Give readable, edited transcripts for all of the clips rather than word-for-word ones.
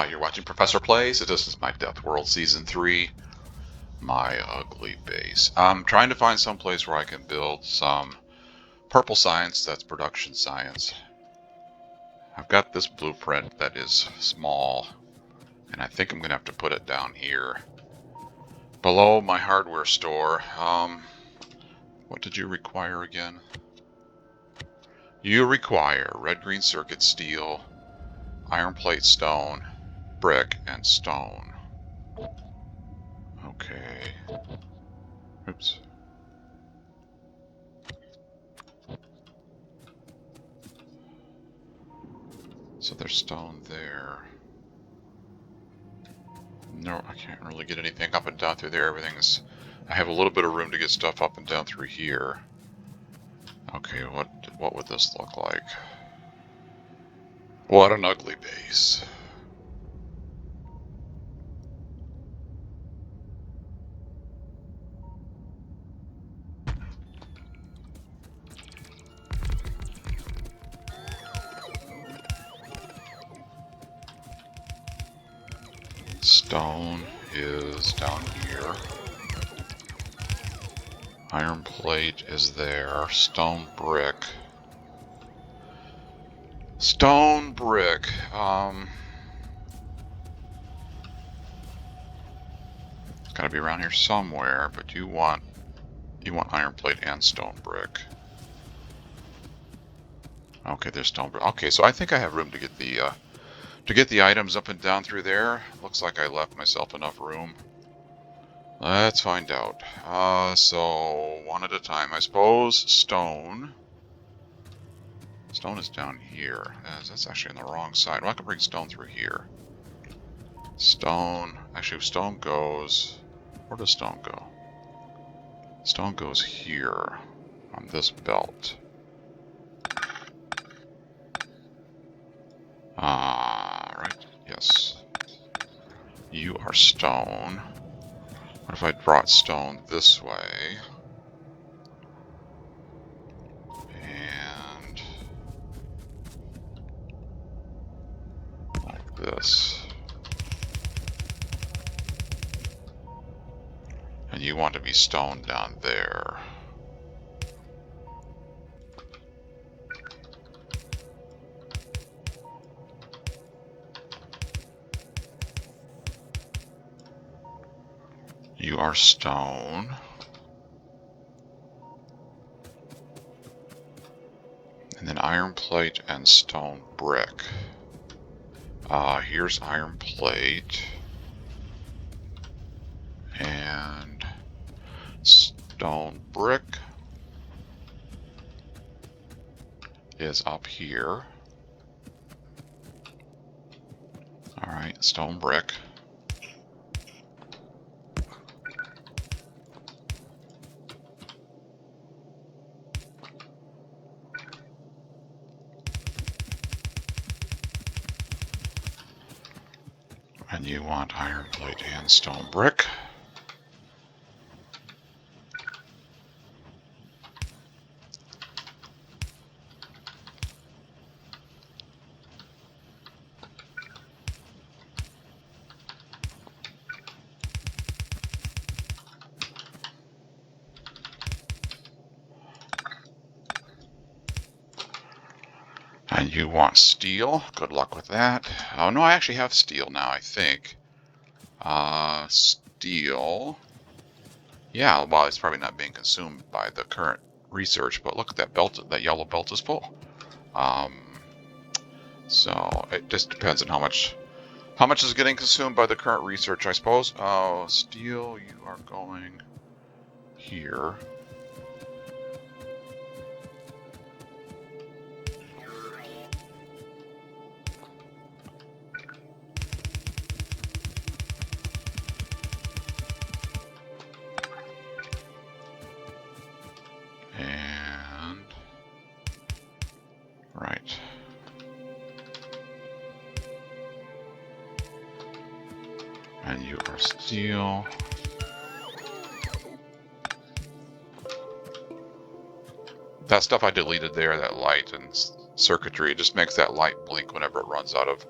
Hi, you're watching Professor Plays. This is my Death World Season 3, My Ugly Base. I'm trying to find some place where I can build some purple science, that's production science. I've got this blueprint that is small, and I think I'm going to have to put it down here, below my hardware store. What did you require again? You require red-green circuit steel, iron plate stone, brick, and stone. Okay. Oops. So there's stone there. No, I can't really get anything up and down through there. Everything's... I have a little bit of room to get stuff up and down through here. Okay, what would this look like? What an ugly base. Stone is down here. Iron plate is there. Stone brick. Stone brick. It's gotta be around here somewhere, but you want iron plate and stone brick. Okay, there's stone brick. Okay, so I think I have room to get the items up and down through there. Looks like I left myself enough room. Let's find out. So one at a time, I suppose. Stone. Stone is down here. That's actually on the wrong side. Well, I can bring stone through here. Stone. Actually, stone goes... Where does stone go? Stone goes here on this belt. Right. Yes. You are stone. What if I brought stone this way? And... like this. And you want to be stone down there. You are stone. And then iron plate and stone brick. Here's iron plate. And stone brick is up here. Alright, stone brick. And you want iron plate and stone brick. And you want steel. Good luck with that. Oh no, I actually have steel now, I think. Steel. Yeah, well, it's probably not being consumed by the current research, but look at that belt. That yellow belt is full. So it just depends on how much is getting consumed by the current research, I suppose. Oh, steel, you are going here. Right. And you are steel. That stuff I deleted there, that light and circuitry, it just makes that light blink whenever it runs out of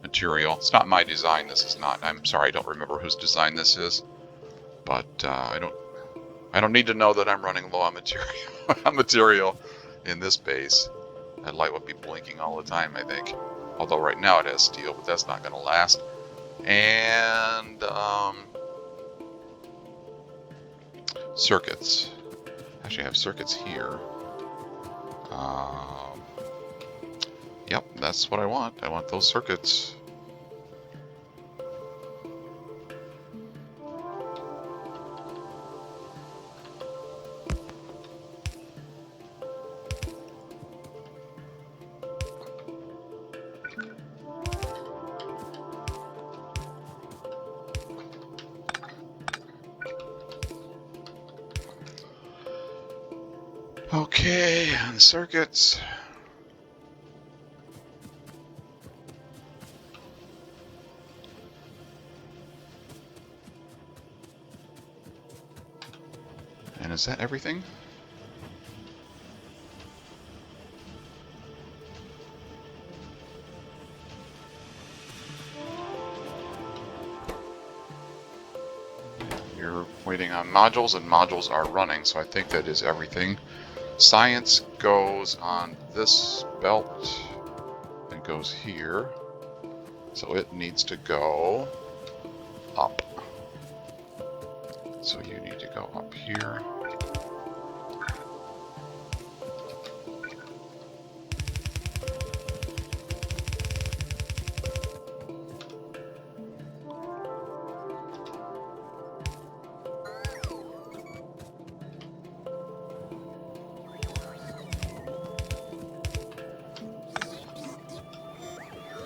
material. It's not my design. This is not. I'm sorry, I don't remember whose design this is, but I don't need to know that I'm running low on material. material in this base. That light would be blinking all the time, I think. Although right now it has steel, but that's not going to last. And circuits. Actually, I have circuits here. Um, yep, that's what I want. I want those circuits. Okay, and circuits. And is that everything? You're waiting on modules, and modules are running, so I think that is everything. Science goes on this belt and goes here, so it needs to go up. So you need to go up here.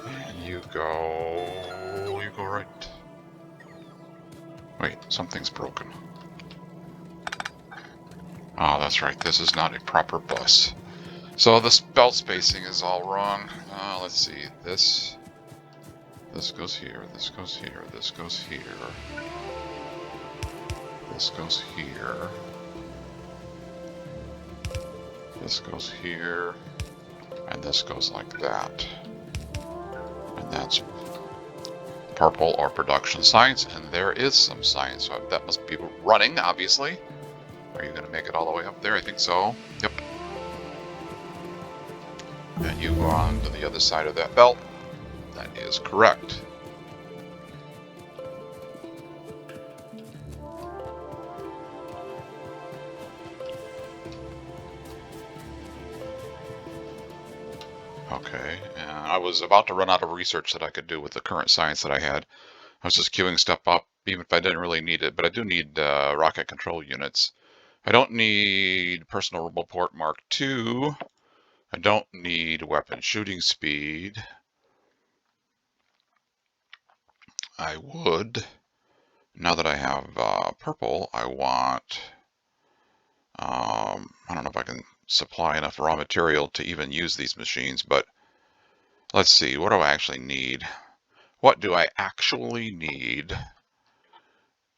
And you go right. Wait, something's broken. Oh, that's right. This is not a proper bus. So this belt spacing is all wrong. Let's see. This goes here. This goes here. This goes here. This goes here. This goes here. And this goes like that. And that's purple or production science. And there is some science. So that must be running, obviously. Are you going to make it all the way up there? I think so. Yep. And you go on to the other side of that belt. That is correct. Okay, and I was about to run out of research that I could do with the current science that I had. I was just queuing stuff up, even if I didn't really need it, but I do need rocket control units. I don't need personal report Mark II. I don't need weapon shooting speed. I would, now that I have purple, I want, I don't know if I can supply enough raw material to even use these machines, but let's see, what do I actually need? What do I actually need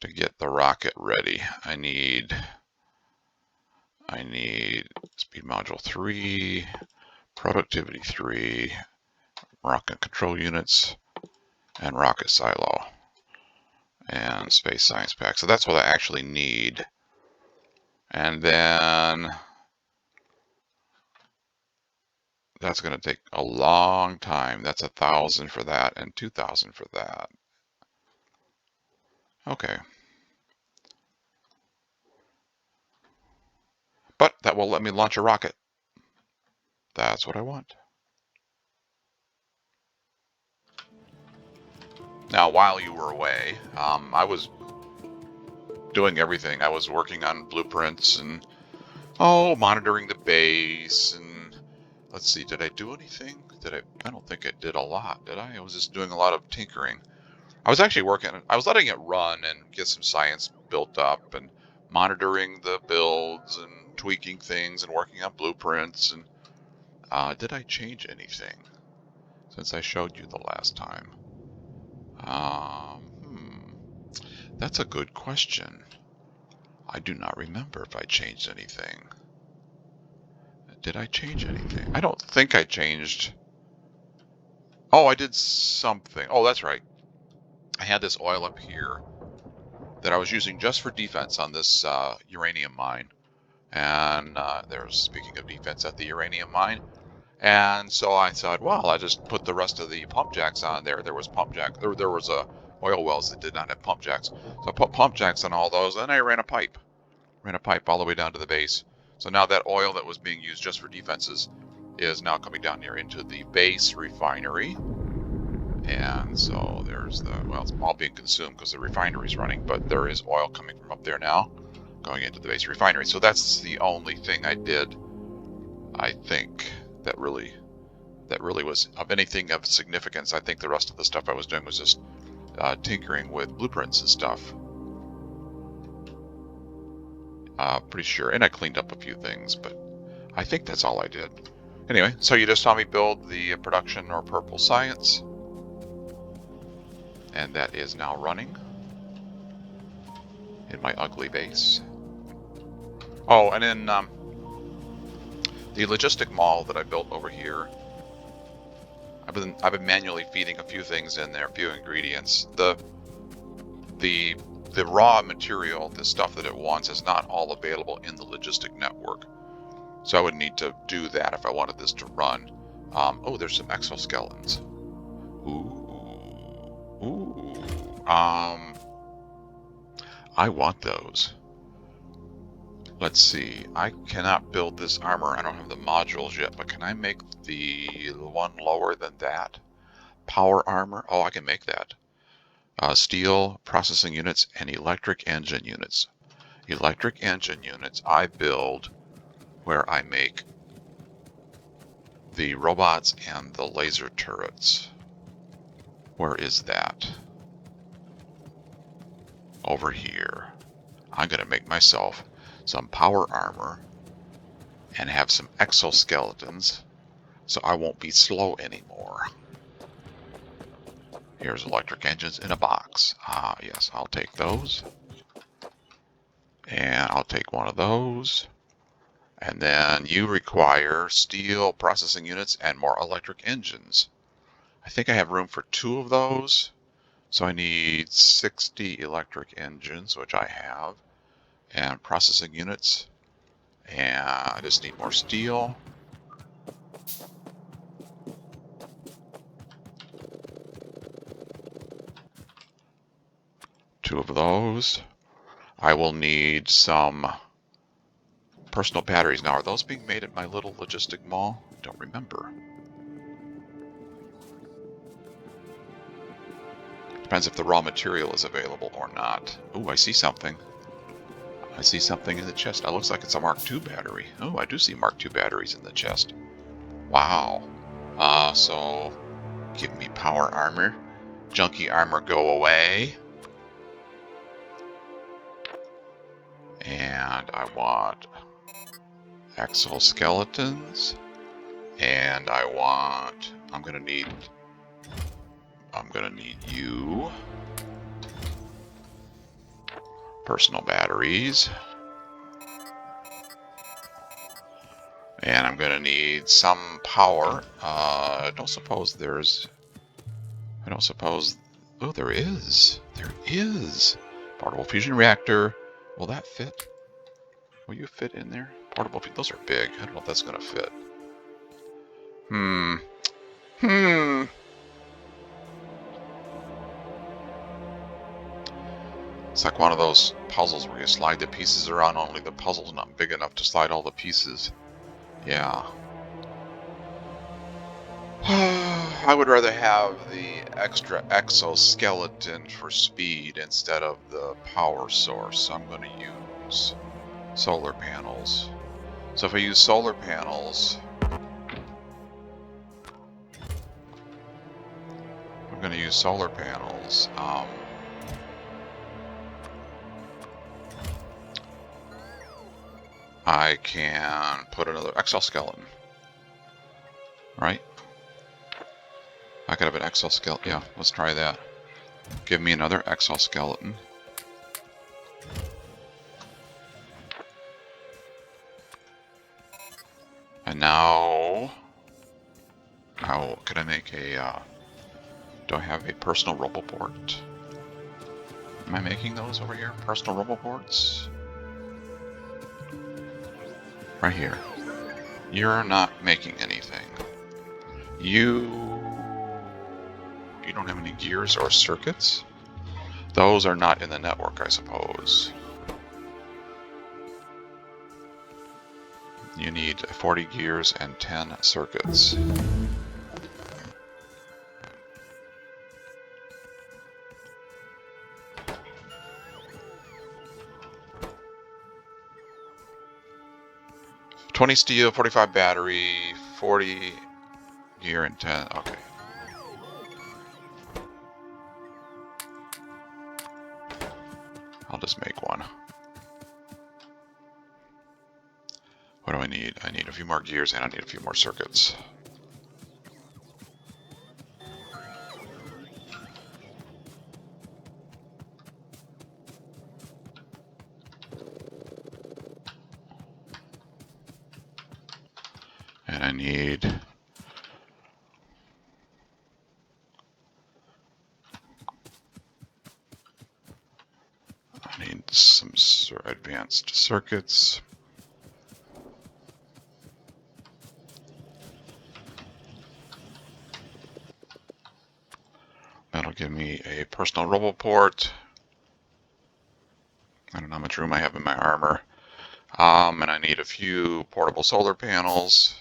to get the rocket ready? I need speed module 3, productivity 3, rocket control units, and rocket silo, and space science pack. So that's what I actually need. And then that's going to take a long time. That's 1,000 for that and 2,000 for that. Okay. But that will let me launch a rocket. That's what I want. Now, while you were away, I was doing everything. I was working on blueprints and, monitoring the base. And let's see, did I do anything? I don't think I did a lot, did I? I was just doing a lot of tinkering. I was actually I was letting it run and get some science built up and monitoring the builds and tweaking things and working on blueprints. And did I change anything since I showed you the last time? That's a good question. I do not remember if I changed anything. Did I change anything? I don't think I changed Oh, I did something. Oh, that's right. I had this oil up here that I was using just for defense on this uranium mine. And there's, speaking of defense at the uranium mine. And so I thought, well, I just put the rest of the pump jacks on there. There was pump jack. There was oil wells that did not have pump jacks. So I put pump jacks on all those. Then I ran a pipe. Ran a pipe all the way down to the base. So now that oil that was being used just for defenses is now coming down here into the base refinery. And so there's the, well, it's all being consumed because the refinery's running, but there is oil coming from up there now, going into the base refinery. So that's the only thing I did, I think, that really was of anything of significance. I think the rest of the stuff I was doing was just tinkering with blueprints and stuff. Pretty sure, and I cleaned up a few things, but I think that's all I did. Anyway, so you just saw me build the production or purple science, and that is now running in my ugly base. Oh, and then the logistic mall that I built over here, I've been manually feeding a few things in there, a few ingredients. The raw material, the stuff that it wants, is not all available in the logistic network. So I would need to do that if I wanted this to run. Oh, there's some exoskeletons. Ooh. I want those. Let's see. I cannot build this armor. I don't have the modules yet, but can I make the one lower than that? Power armor? Oh, I can make that. Steel processing units and electric engine units. Electric engine units I build where I make the robots and the laser turrets. Where is that? Over here. I'm going to make myself some power armor and have some exoskeletons so I won't be slow anymore. Here's electric engines in a box. Ah, yes, I'll take those. And I'll take one of those. And then you require steel processing units and more electric engines. I think I have room for 2 of those. So I need 60 electric engines, which I have, and processing units. And I just need more steel. Two of those. I will need some personal batteries. Now, are those being made at my little logistic mall? Don't remember. Depends if the raw material is available or not. Oh, I see something. I see something in the chest. It looks like it's a Mark II battery. Oh, I do see Mark II batteries in the chest. Wow. So give me power armor. Junky armor, go away. And I want exoskeletons. And I want, I'm gonna need you. Personal batteries. And I'm gonna need some power. I don't suppose, oh, there is. There is. Portable fusion reactor. Will that fit? Will you fit in there? Portable, those are big. I don't know if that's gonna fit. It's like one of those puzzles where you slide the pieces around, only the puzzle's not big enough to slide all the pieces. Yeah. I would rather have the extra exoskeleton for speed instead of the power source. So I'm going to use solar panels. So if I use solar panels, I'm going to use solar panels. I can put another exoskeleton, right? I could have an exoskeleton. Yeah, let's try that. Give me another exoskeleton. And now, how can I make a Do I have a personal roboport? Am I making those over here? Personal roboports? Right here. You're not making anything. You don't have any gears or circuits? Those are not in the network, I suppose. You need 40 gears and 10 circuits. $20 steel, 45 battery, 40 gear and 10. Okay. I'll just make one. What do I need? I need a few more gears and I need a few more circuits. And I need some advanced circuits. That'll give me a personal roboport. I don't know how much room I have in my armor. And I need a few portable solar panels.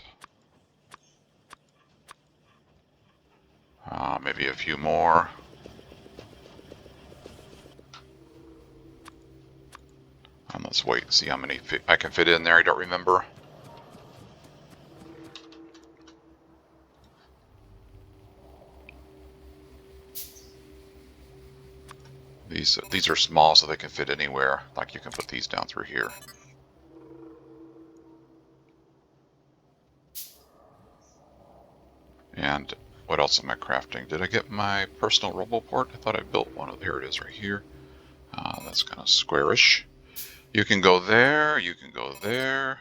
Maybe a few more. Let's wait and see how many I can fit in there. I don't remember. These are small, so they can fit anywhere. Like you can put these down through here. And what else am I crafting? Did I get my personal roboport? I thought I built one. Here it is right here. That's kind of squarish. You can go there. You can go there.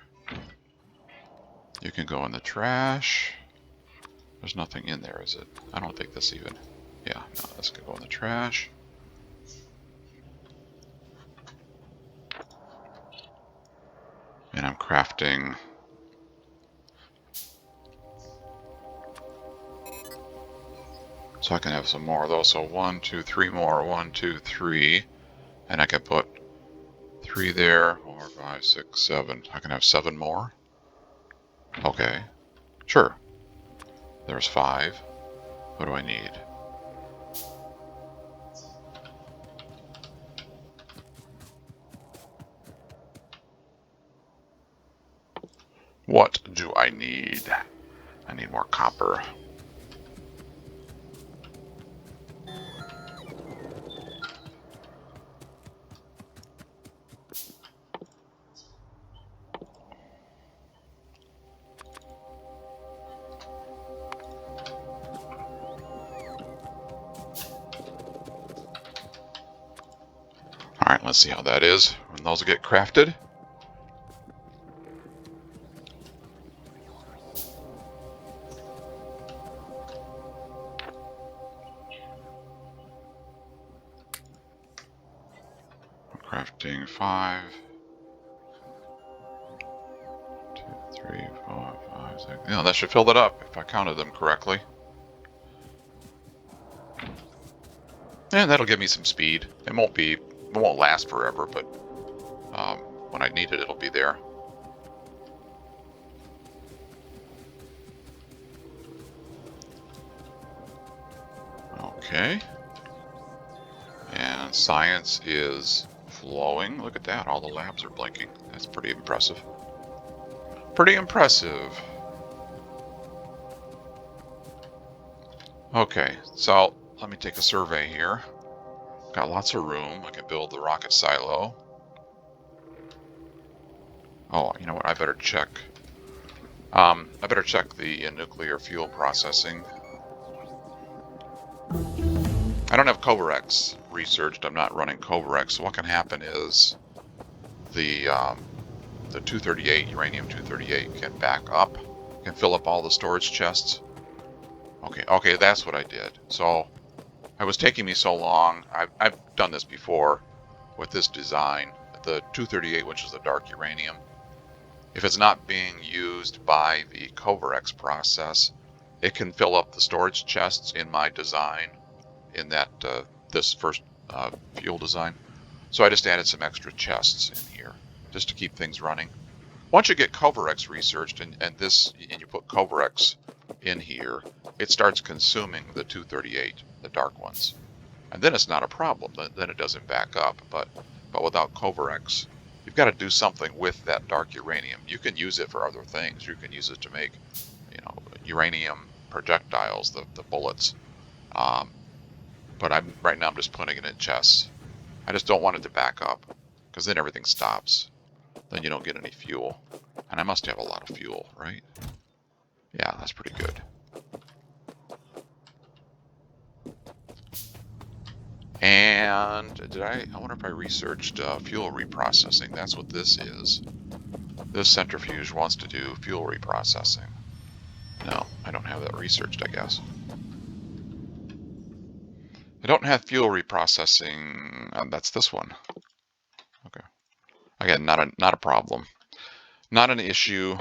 You can go in the trash. There's nothing in there, is it? I don't think this even... Yeah, no, this can go in the trash. And I'm crafting... So I can have some more of those. So 1, 2, 3 more. 1, 2, 3. And I can put 3 there. 4, 5, 6, 7. I can have 7 more. Okay. Sure. There's 5. What do I need? What do I need? I need more copper. Alright, let's see how that is when those get crafted. Crafting 5. 2, 3, 4, 5, 6. Yeah, that should fill that up if I counted them correctly. And that'll give me some speed. It won't last forever, but when I need it, it'll be there. Okay. And science is flowing. Look at that. All the labs are blinking. That's pretty impressive. Pretty impressive. Okay, so let me take a survey here. Got lots of room. I can build the rocket silo. Oh, you know what? I better check. I better check the nuclear fuel processing. I don't have Covarex researched. I'm not running Covarex. So what can happen is the 238, uranium-238 can back up, can fill up all the storage chests. Okay, that's what I did. So It was taking me so long. I've done this before with this design. The 238, which is the dark uranium, if it's not being used by the Coverex process, it can fill up the storage chests in my design in that this first fuel design. So I just added some extra chests in here just to keep things running. Once you get Coverex researched and you put Coverex in here, it starts consuming the 238, the dark ones. And then it's not a problem. Then it doesn't back up. But without Coverex, you've got to do something with that dark uranium. You can use it for other things. You can use it to make, uranium projectiles, the bullets. But right now I'm just putting it in chests. I just don't want it to back up, because then everything stops. Then you don't get any fuel. And I must have a lot of fuel, right? Yeah, that's pretty good. And I wonder if I researched fuel reprocessing. That's what this is. This centrifuge wants to do fuel reprocessing. No, I don't have that researched, I guess. I don't have fuel reprocessing. That's this one. Okay. Again, not a problem. Not an issue.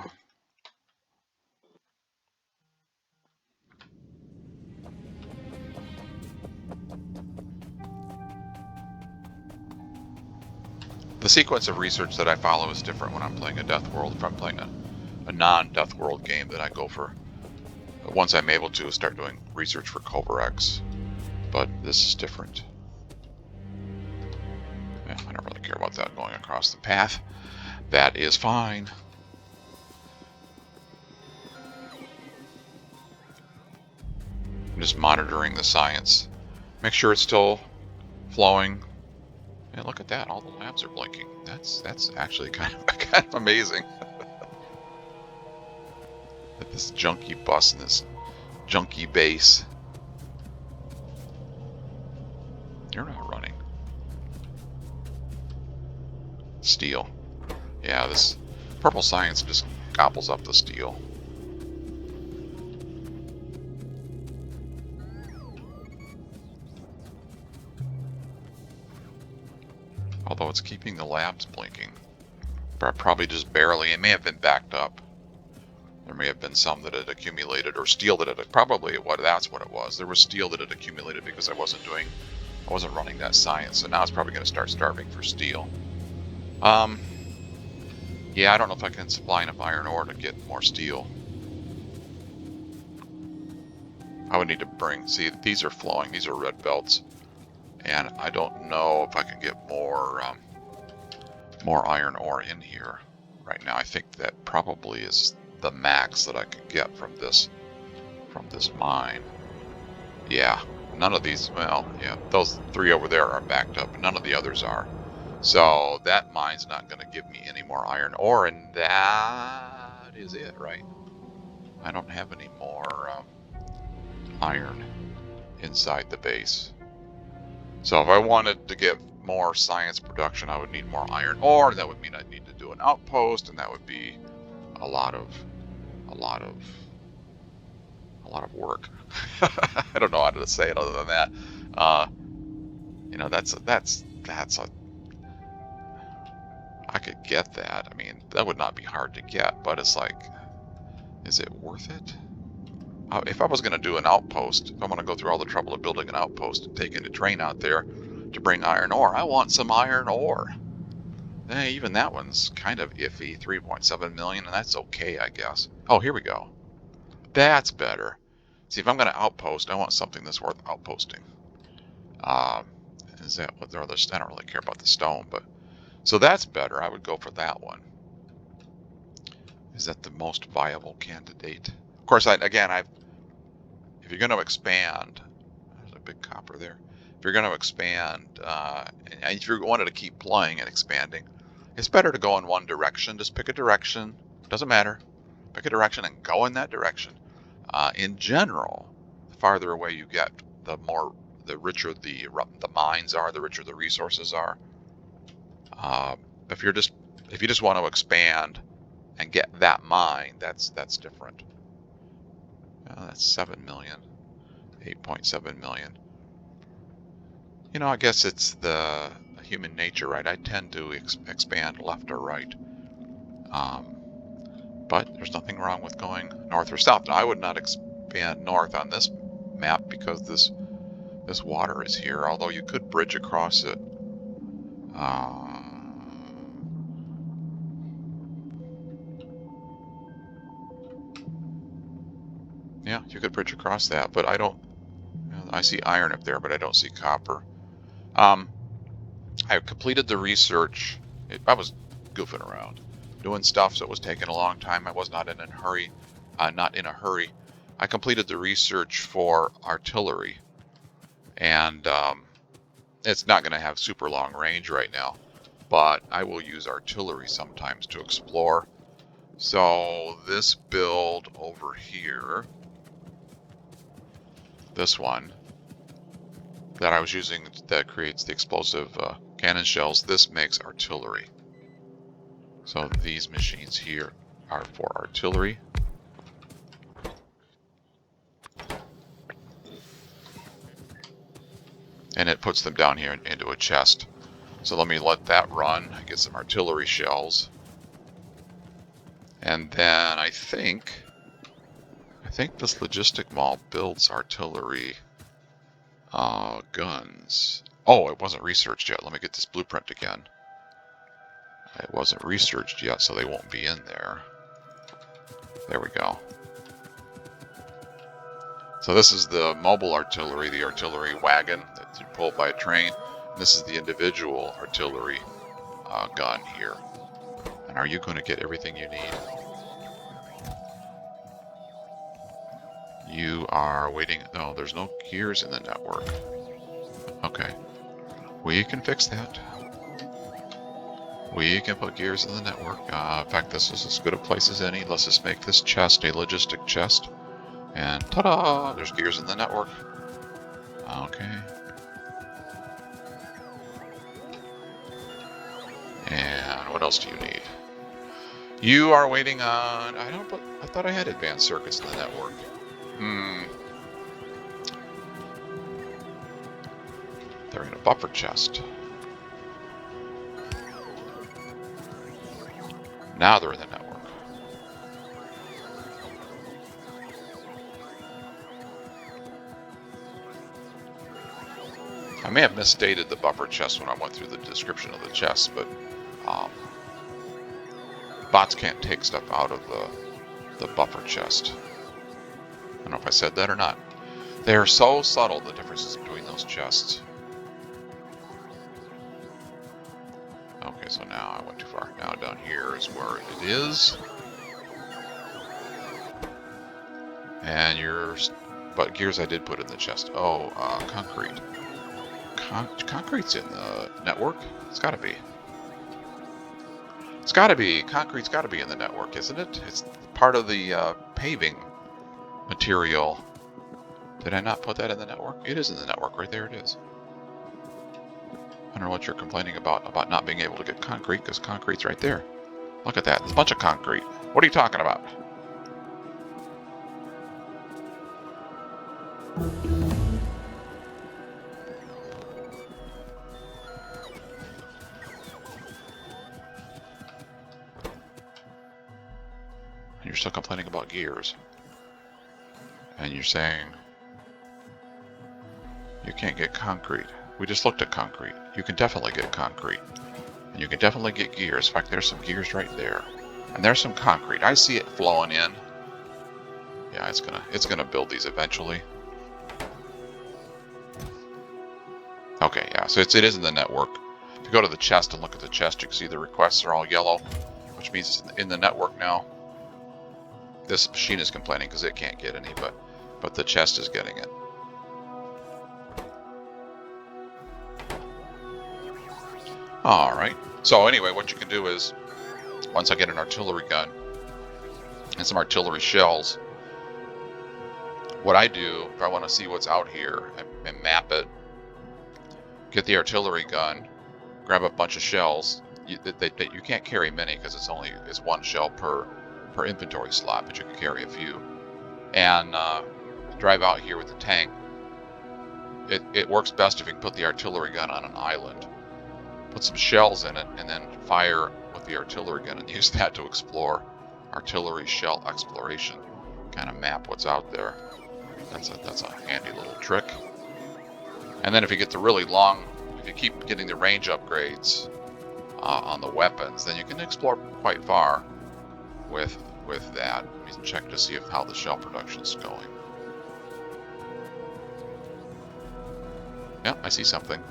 The sequence of research that I follow is different when I'm playing a Death World. If I'm playing a non-Death World game, then I go for, once I'm able to, start doing research for Coverex. But this is different. Yeah, I don't really care about that going across the path. That is fine. I'm just monitoring the science. Make sure it's still flowing. And look at that, all the labs are blinking. That's actually kind of amazing. This junky bus and this junky base. You're not running. Steel. Yeah, this purple science just gobbles up the steel. Although it's keeping the labs blinking. Probably just barely. It may have been backed up. There may have been some that had accumulated, or steel that had, probably that's what it was. There was steel that had accumulated because I wasn't running that science. So now it's probably going to start starving for steel. Yeah, I don't know if I can supply enough iron ore to get more steel. I would need to see, these are flowing, these are red belts. And I don't know if I can get more iron ore in here right now. I think that probably is the max that I could get from this mine. Yeah, none of these, well, yeah, those three over there are backed up, but none of the others are. So that mine's not going to give me any more iron ore, and that is it, right? I don't have any more iron inside the base. So if I wanted to get more science production, I would need more iron ore. That would mean I'd need to do an outpost, and that would be a lot of work. I don't know how to say it other than that. That's a. I could get that. I mean, that would not be hard to get, but it's like, is it worth it? If I was going to do an outpost, if I'm going to go through all the trouble of building an outpost and taking a train out there to bring iron ore, I want some iron ore. Even that one's kind of iffy, 3.7 million, and that's okay, I guess. Oh, here we go. That's better. See, if I'm going to outpost, I want something that's worth outposting. Is that what they're? I don't really care about the stone, but so that's better. I would go for that one. Is that the most viable candidate? Of course, if you're going to expand, there's a big copper there. If you're going to expand, and if you wanted to keep playing and expanding, it's better to go in one direction. Just pick a direction. Doesn't matter. Pick a direction and go in that direction. In general, the farther away you get, the richer the mines are, the richer the resources are. If you just want to expand and get that mine, that's different. That's 7 million, 8.7 million. You know, I guess it's the human nature, right? I tend to expand left or right. But there's nothing wrong with going north or south. Now, I would not expand north on this map because this water is here, although you could bridge across it. Yeah, you could bridge across that, but I don't. I see iron up there, but I don't see copper. I completed the research. I was goofing around, doing stuff, so it was taking a long time. I was not in a hurry. Not in a hurry. I completed the research for artillery, and it's not going to have super long range right now, but I will use artillery sometimes to explore. So this build over here, this one that I was using that creates the explosive cannon shells, this makes artillery. So these machines here are for artillery. And it puts them down here into a chest. So let me let that run, get some artillery shells. And then I think this logistic mall builds artillery guns. Oh, it wasn't researched yet. Let me get this blueprint again. It wasn't researched yet, so they won't be in there. There we go. So this is the mobile artillery, the artillery wagon that's pulled by a train. And this is the individual artillery gun here. And are you going to get everything you need? You are waiting. No, there's no gears in the network. Okay. We can fix that. We can put gears in the network. In fact, this is as good a place as any. Let's just make this chest a logistic chest. And ta-da! There's gears in the network. Okay. And what else do you need? You are waiting on... I thought I had advanced circuits in the network. They're in a buffer chest. Now they're in the network. I may have misstated the buffer chest when I went through the description of the chest, but bots can't take stuff out of the buffer chest. I don't know if I said that or not. They are so subtle, the differences between those chests. Okay, so now I went too far. Now down here is where it is. And but gears I did put in the chest. Oh, concrete. Concrete's in the network. It's gotta be. It's gotta be. Concrete's gotta be in the network, isn't it? It's part of the paving material. Did I not put that in the network? It is in the network. Right there it is. I don't know what you're complaining about not being able to get concrete, because concrete's right there. Look at that. There's a bunch of concrete. What are you talking about? And you're still complaining about gears. And you're saying you can't get concrete. We just looked at concrete. You can definitely get concrete. And you can definitely get gears. In fact, there's some gears right there. And there's some concrete. I see it flowing in. Yeah, it's gonna build these eventually. Okay, yeah, so it is in the network. If you go to the chest and look at the chest, you can see the requests are all yellow, which means it's in the network now. This machine is complaining because it can't get any, but the chest is getting it. All right. So anyway, what you can do is, once I get an artillery gun and some artillery shells, what I do, if I want to see what's out here and map it, get the artillery gun, grab a bunch of shells. You can't carry many because it's one shell per inventory slot, but you can carry a few. And drive out here with the tank it works best if you can put the artillery gun on an island, put some shells in it, and then fire with the artillery gun and use that to explore. Artillery shell exploration, kind of map what's out there. That's a handy little trick. And then if you get the really long, if you keep getting the range upgrades on the weapons, then you can explore quite far with that. You can check to see how the shell production's going. Yeah, I see something.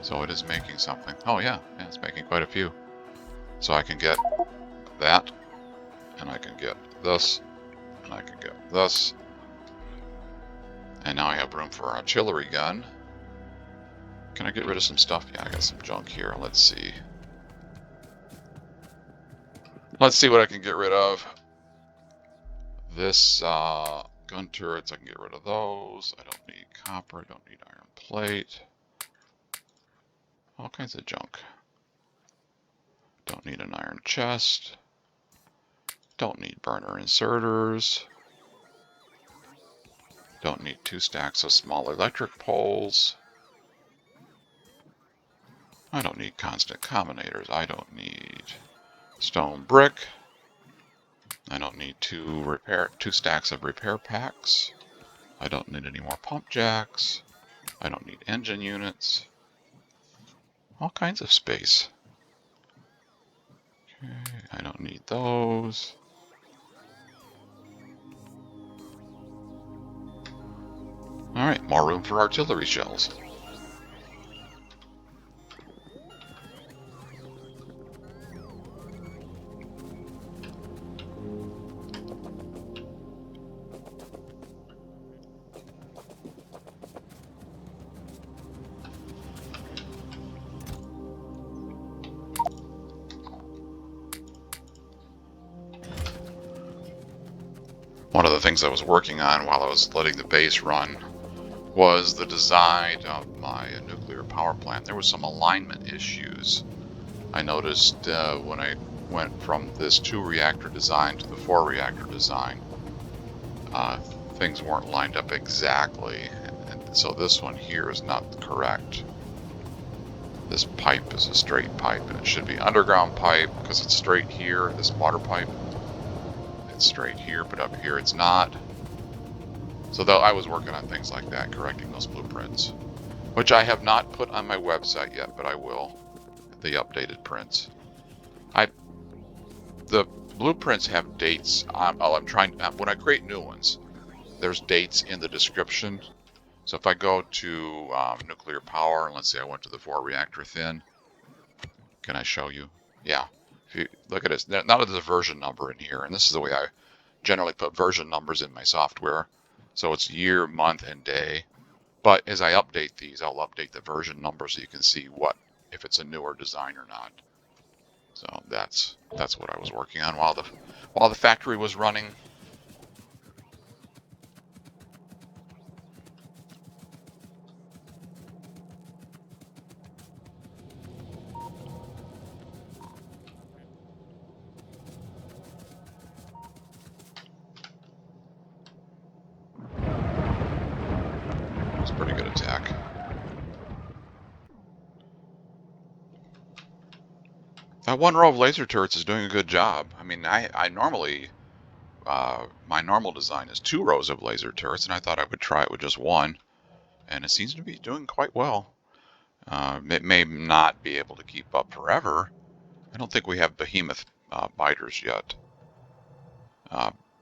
So it is making something. Oh yeah, it's making quite a few. So I can get that, and I can get this, and I can get this. And now I have room for an artillery gun. Can I get rid of some stuff? Yeah, I got some junk here. Let's see. Let's see what I can get rid of. This gun turrets, I can get rid of those. I don't need copper. I don't need iron plate. All kinds of junk. Don't need an iron chest. Don't need burner inserters. Don't need 2 stacks of small electric poles. I don't need constant combinators. I don't need stone brick. I don't need 2 stacks of repair packs. I don't need any more pump jacks. I don't need engine units. All kinds of space. Okay, I don't need those. Alright, more room for artillery shells. One of the things I was working on while I was letting the base run was the design of my nuclear power plant. There was some alignment issues. I noticed when I went from this 2-reactor design to the 4-reactor design, things weren't lined up exactly. And so this one here is not correct. This pipe is a straight pipe, and it should be underground pipe because it's straight here. This water pipe, it's straight here, but up here it's not. So though I was working on things like that, correcting those blueprints, which I have not put on my website yet, but I will. The updated prints. The blueprints have dates. I'm trying. When I create new ones, there's dates in the description. So if I go to nuclear power, and let's say I went to the 4-reactor thin, can I show you? Yeah. If you look at it, now there's a version number in here, and this is the way I generally put version numbers in my software. So it's year, month, and day. But as I update these, I'll update the version number so you can see if it's a newer design or not. So that's what I was working on while the factory was running. It was a pretty good attack. That one row of laser turrets is doing a good job. I mean, I normally, my normal design is 2 rows of laser turrets, and I thought I would try it with just 1, and it seems to be doing quite well. It may not be able to keep up forever. I don't think we have behemoth biters yet,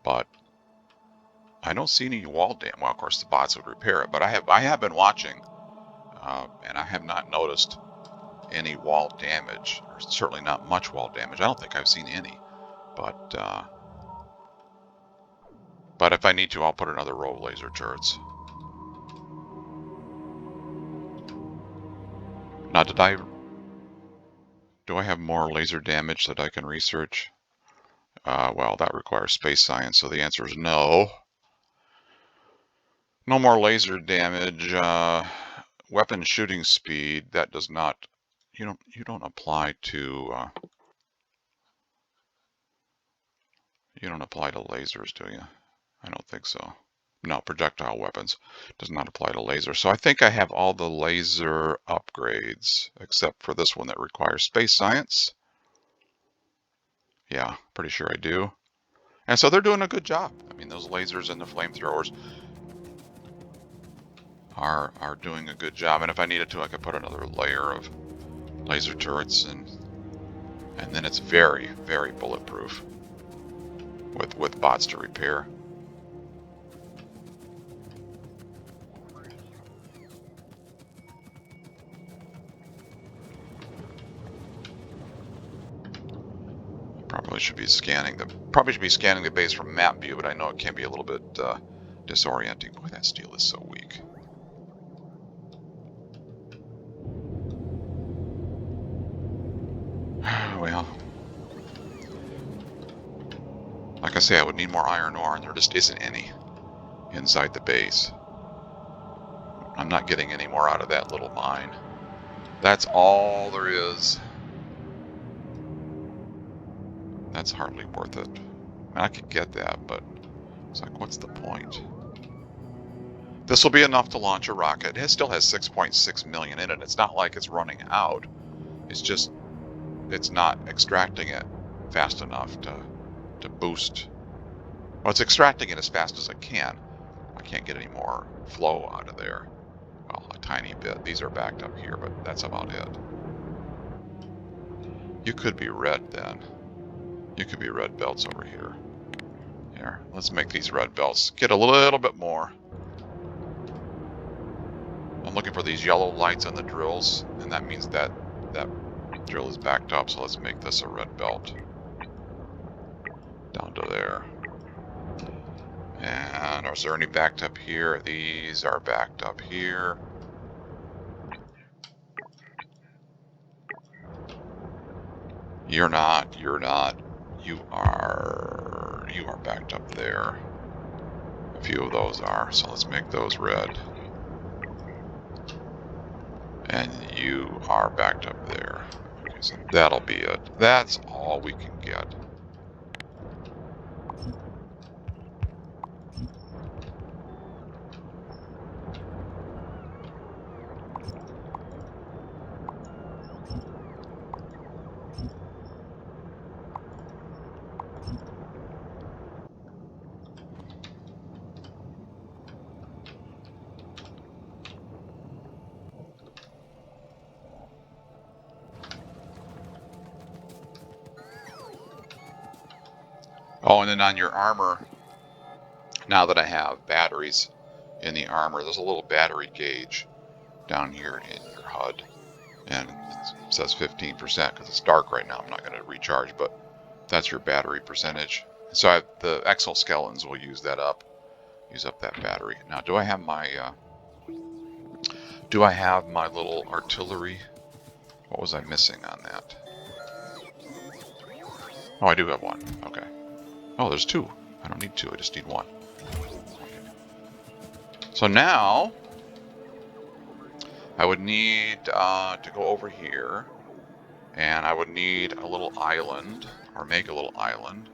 but I don't see any wall damage. Well, of course, the bots would repair it, but I have been watching, and I have not noticed any wall damage, or certainly not much wall damage. I don't think I've seen any, but if I need to, I'll put another row of laser turrets. Now, do I have more laser damage that I can research? Well, that requires space science, so the answer is no. No more laser damage. Weapon shooting speed, that does not, you don't apply to, you don't apply to lasers, do you? I don't think so. No, projectile weapons does not apply to laser. So I think I have all the laser upgrades except for this one that requires space science. Yeah, pretty sure I do. And so they're doing a good job. I mean, those lasers and the flamethrowers are doing a good job. And if I needed to, I could put another layer of laser turrets, and then it's very, very bulletproof with bots to repair. Probably should be scanning the base from map view, but I know it can be a little bit disorienting. Boy, that steel is so weak. Well, like I say, I would need more iron ore, and there just isn't any inside the base. I'm not getting any more out of that little mine. That's all there is. That's hardly worth it. I mean, I could get that, but it's like, what's the point? This will be enough to launch a rocket. It still has 6.6 million in it. It's not like it's running out. It's just, it's not extracting it fast enough to boost. Well, it's extracting it as fast as it can. I can't get any more flow out of there. Well, a tiny bit. These are backed up here, but that's about it. You could be red then. You could be red belts over here. Here, let's make these red belts get a little bit more. I'm looking for these yellow lights on the drills, and that means that drill is backed up, so let's make this a red belt. Down to there. And is there any backed up here? These are backed up here. You're not. You are backed up there. A few of those are, so let's make those red. And you are backed up there. Okay, so that'll be it. That's all we can get. Oh, and then on your armor, now that I have batteries in the armor, there's a little battery gauge down here in your HUD. And it says 15% because it's dark right now. I'm not going to recharge, but that's your battery percentage. So the exoskeletons will use that up. Use up that battery. Now, do I have my little artillery? What was I missing on that? Oh, I do have one. Okay. Oh, there's two. I don't need two. I just need one. Okay. So now I would need to go over here, and I would need a little island, or make a little island.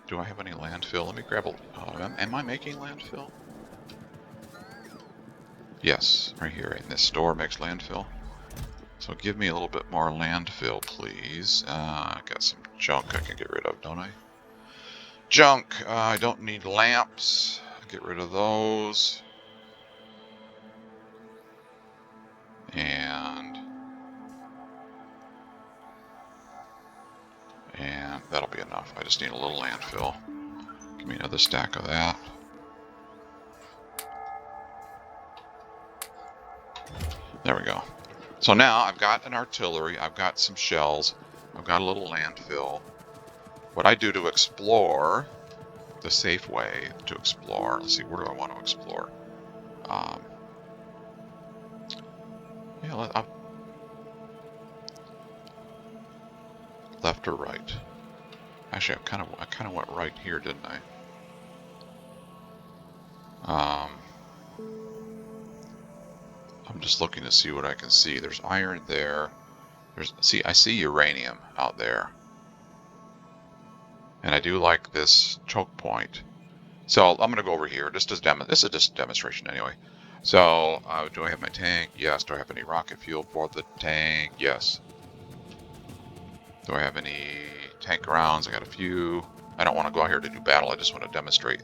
Do I have any landfill? Let me grab a... am I making landfill? Yes, right here in this store makes landfill. So give me a little bit more landfill, please. I got some junk I can get rid of, don't I? Junk. I don't need lamps. Get rid of those. And that'll be enough. I just need a little landfill. Give me another stack of that. There we go. So now I've got an artillery, I've got some shells, I've got a little landfill. What I do to explore, the safe way to explore, let's see, where do I want to explore? Yeah, left or right? Actually, I kind of went right here, didn't I? I'm just looking to see what I can see. There's iron there. I see uranium out there. And I do like this choke point. So I'm going to go over here. This is just a demonstration anyway. So do I have my tank? Yes. Do I have any rocket fuel for the tank? Yes. Do I have any tank rounds? I got a few. I don't want to go out here to do battle. I just want to demonstrate.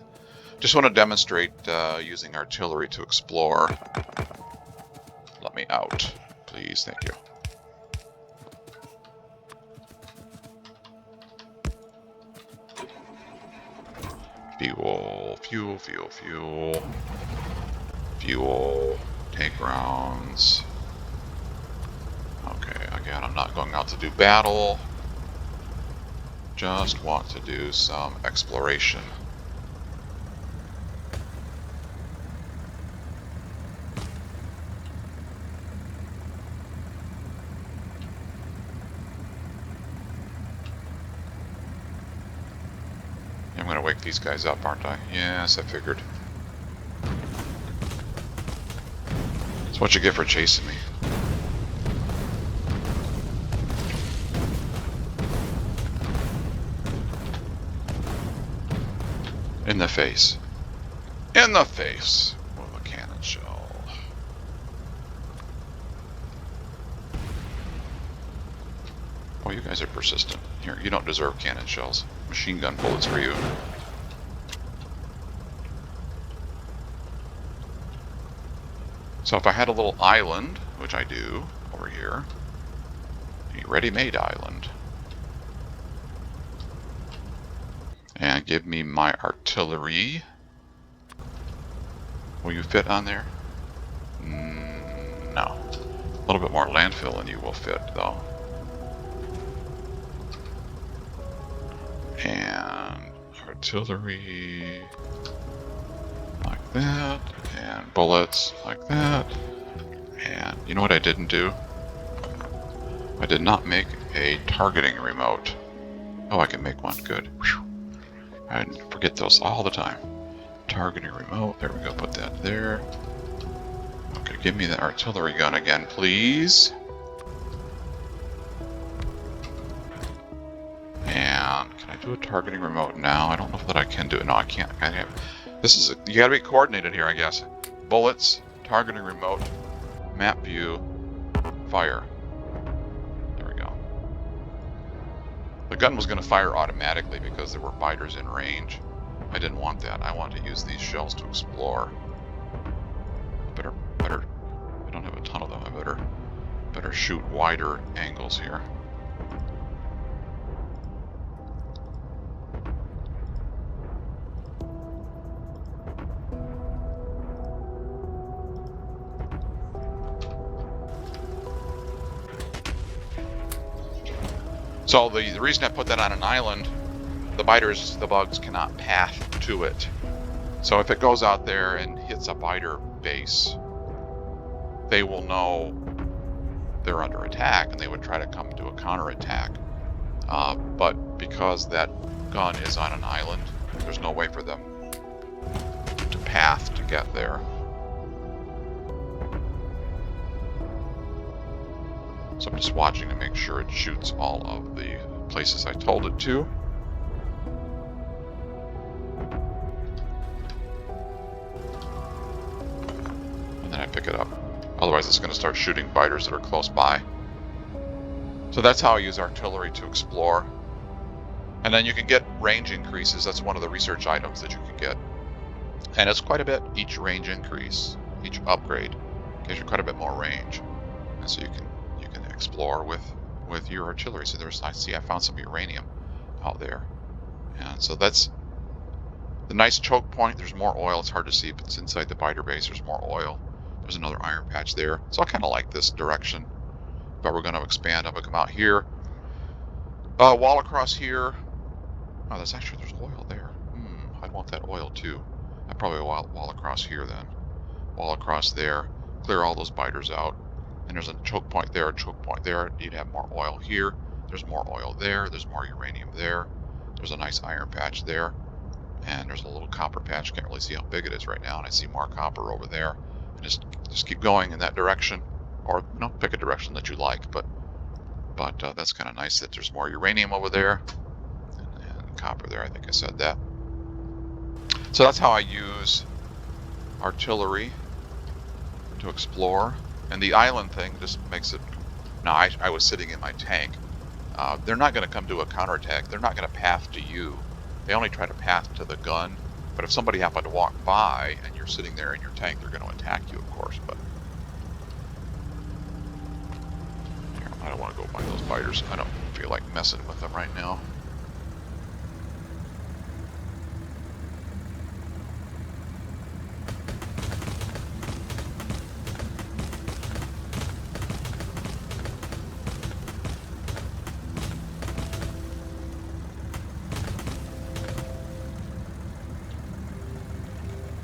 Just want to demonstrate using artillery to explore. Let me out, please. Thank you. Fuel, fuel, fuel, fuel. Fuel, tank rounds. Okay, again, I'm not going out to do battle. Just want to do some exploration. I'm going to wake these guys up, aren't I? Yes, I figured. That's what you get for chasing me. In the face. In the face with a cannon shell. Oh, you guys are persistent. Here, you don't deserve cannon shells. Machine gun bullets for you. So if I had a little island, which I do over here, a ready-made island, and give me my artillery. Will you fit on there? No. A little bit more landfill than you will fit, though. And artillery like that, and bullets like that. And you know what I didn't do? I did not make a targeting remote. Oh, I can make one. Good. Whew. I forget those all the time. Targeting remote. There we go. Put that there. Okay, give me the artillery gun again, please. And can I do a targeting remote now? I don't know that I can do it. No, I can't. You gotta be coordinated here, I guess. Bullets, targeting remote, map view, fire. There we go. The gun was gonna fire automatically because there were biters in range. I didn't want that. I wanted to use these shells to explore. Better. I don't have a ton of them. I better shoot wider angles here. So the reason I put that on an island, the bugs cannot path to it. So if it goes out there and hits a biter base, they will know they're under attack and they would try to come to a counterattack. But because that gun is on an island, there's no way for them to path to get there. So I'm just watching to make sure it shoots all of the places I told it to. And then I pick it up. Otherwise it's going to start shooting biters that are close by. So that's how I use artillery to explore. And then you can get range increases. That's one of the research items that you can get. And it's quite a bit. Each range increase, each upgrade gives you quite a bit more range. And so you can explore with your artillery. So I found some uranium out there. And so that's the nice choke point. There's more oil. It's hard to see, but it's inside the biter base. There's more oil. There's another iron patch there. So I kind of like this direction. But we're going to expand. I'm going to come out here. Wall across here. Oh, there's oil there. I'd want that oil too. I'd probably wall across here then. Wall across there. Clear all those biters out. And there's a choke point there, a choke point there. You'd have more oil here. There's more oil there. There's more uranium there. There's a nice iron patch there. And there's a little copper patch. Can't really see how big it is right now. And I see more copper over there. And just keep going in that direction. Or, pick a direction that you like. But that's kind of nice that there's more uranium over there. And copper there. I think I said that. So that's how I use artillery to explore. And the island thing just makes it... Now, I was sitting in my tank. They're not going to come to a counterattack. They're not going to path to you. They only try to path to the gun. But if somebody happened to walk by and you're sitting there in your tank, they're going to attack you, of course. But here, I don't want to go by those biters. I don't feel like messing with them right now.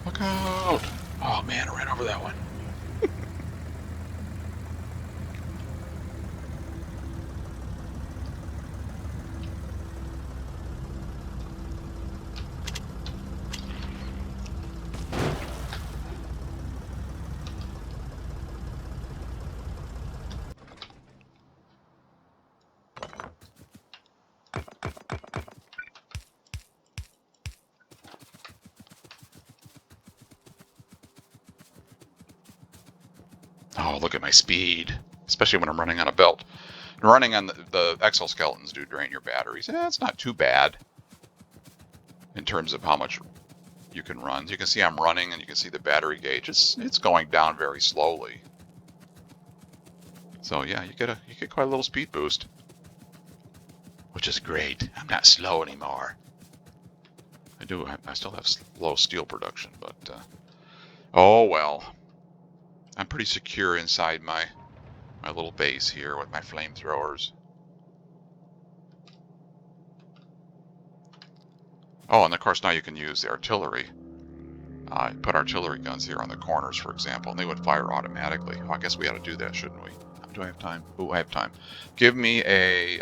Look out! Oh man, I ran over that one. Oh, look at my speed. Especially when I'm running on a belt. Running on the exoskeletons do drain your batteries. It's not too bad in terms of how much you can run. You can see I'm running, and you can see the battery gauge. It's going down very slowly. So yeah, you get quite a little speed boost, which is great. I'm not slow anymore. I still have low steel production, but oh well. I'm pretty secure inside my little base here with my flamethrowers. Oh, and of course now you can use the artillery. Put artillery guns here on the corners, for example, and they would fire automatically. Oh, I guess we ought to do that, shouldn't we? Do I have time? Oh, I have time. Give me a.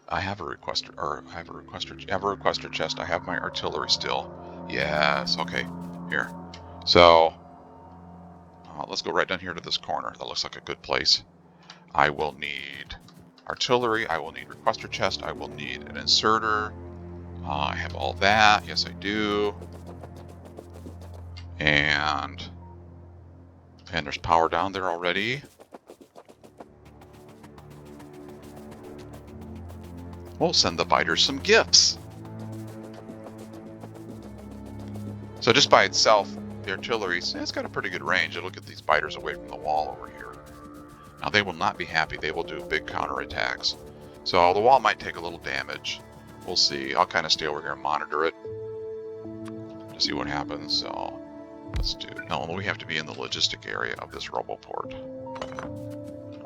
I have a requester, or I have a requester chest. I have my artillery still. Yes. Okay. Here. So let's go right down here to this corner. That looks like a good place. I will need artillery. I will need requester chest. I will need an inserter. I have all that. Yes, I do. And there's power down there already. We'll send the biters some gifts. So just by itself, the artillery, it's got a pretty good range. It'll get these biters away from the wall over here. Now they will not be happy. They will do big counterattacks. So the wall might take a little damage. We'll see. I'll kind of stay over here and monitor it to see what happens. So let's do... No, we have to be in the logistic area of this roboport.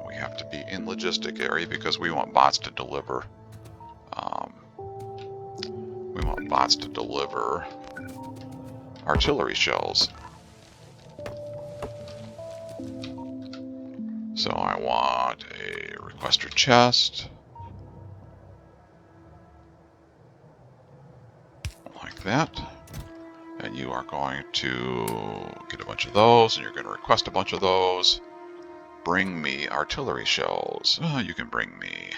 We have to be in logistic area because we want bots to deliver. We want bots to deliver artillery shells. So I want a requester chest. Like that. And you are going to get a bunch of those, and you're going to request a bunch of those. Bring me artillery shells. You can bring me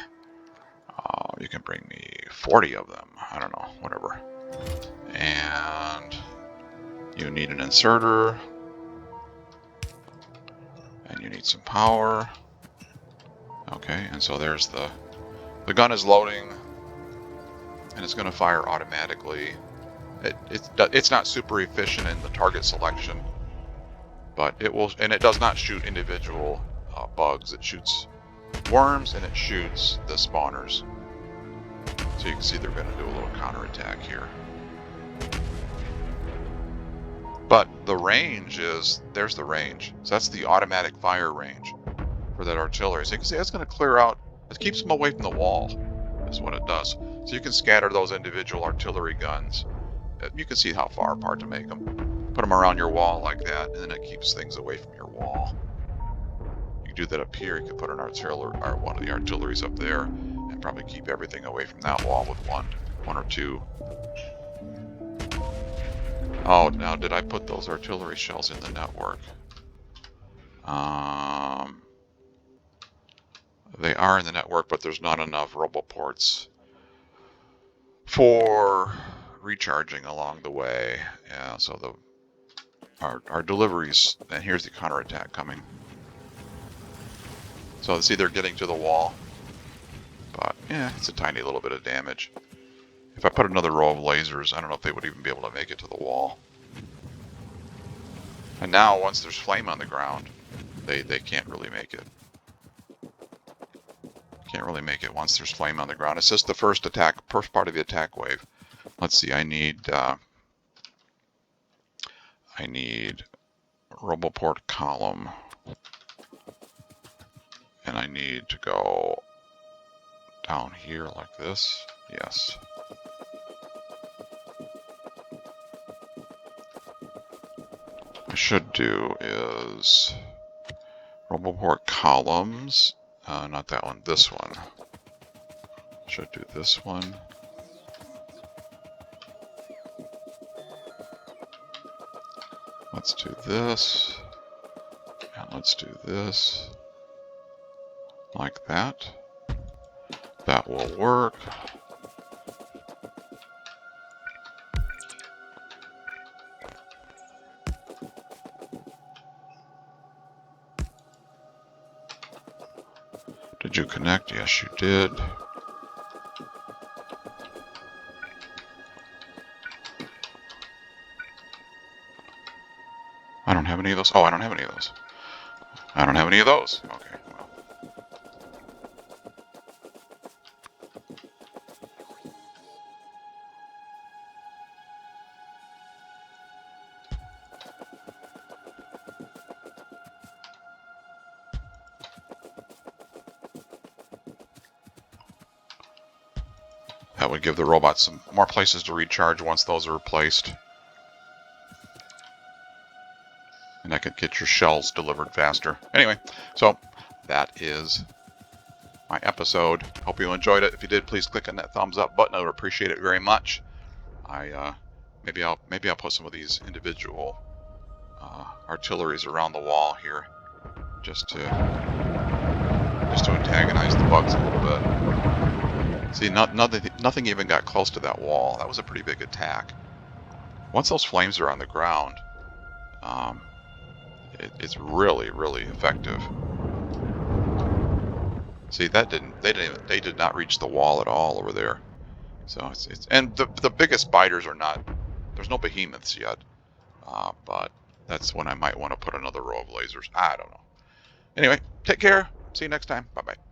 40 of them. I don't know, whatever. And you need an inserter. And you need some power. Okay, and so there's the gun is loading, and it's going to fire automatically. It's not super efficient in the target selection, but it will, and it does not shoot individual bugs. It shoots worms, and it shoots the spawners. So you can see they're going to do a little counterattack here. But the range is, there's the range. So that's the automatic fire range for that artillery. So you can see that's going to clear out, it keeps them away from the wall, is what it does. So you can scatter those individual artillery guns. You can see how far apart to make them. Put them around your wall like that, and then it keeps things away from your wall. You can do that up here. You can put an artillery, or one of the artilleries up there, and probably keep everything away from that wall with one or two. Oh, now did I put those artillery shells in the network? They are in the network, but there's not enough roboports for recharging along the way. Yeah, so our deliveries, and here's the counterattack coming. So it's either getting to the wall, but yeah, it's a tiny little bit of damage. If I put another row of lasers, I don't know if they would even be able to make it to the wall. And now, once there's flame on the ground, they can't really make it. Can't really make it once there's flame on the ground. It's just the first part of the attack wave. Let's see, I need Roboport column, and I need to go down here like this. Yes. What I should do is Roboport columns. Not that one, this one. Should do this one. Let's do this. And let's do this. Like that. That will work. Did you connect? Yes, you did. I don't have any of those. Oh, I don't have any of those. I don't have any of those. Okay, well. That would give the robots some more places to recharge once those are replaced. And that could get your shells delivered faster. Anyway, so that is my episode. Hope you enjoyed it. If you did, please click on that thumbs up button. I would appreciate it very much. Maybe I'll put some of these individual artilleries around the wall here, just to antagonize the bugs a little bit. See, nothing even got close to that wall. That was a pretty big attack. Once those flames are on the ground, it's really, really effective. See, they did not reach the wall at all over there. So and the biggest biters are not. There's no behemoths yet, but that's when I might want to put another row of lasers. I don't know. Anyway, take care. See you next time. Bye bye.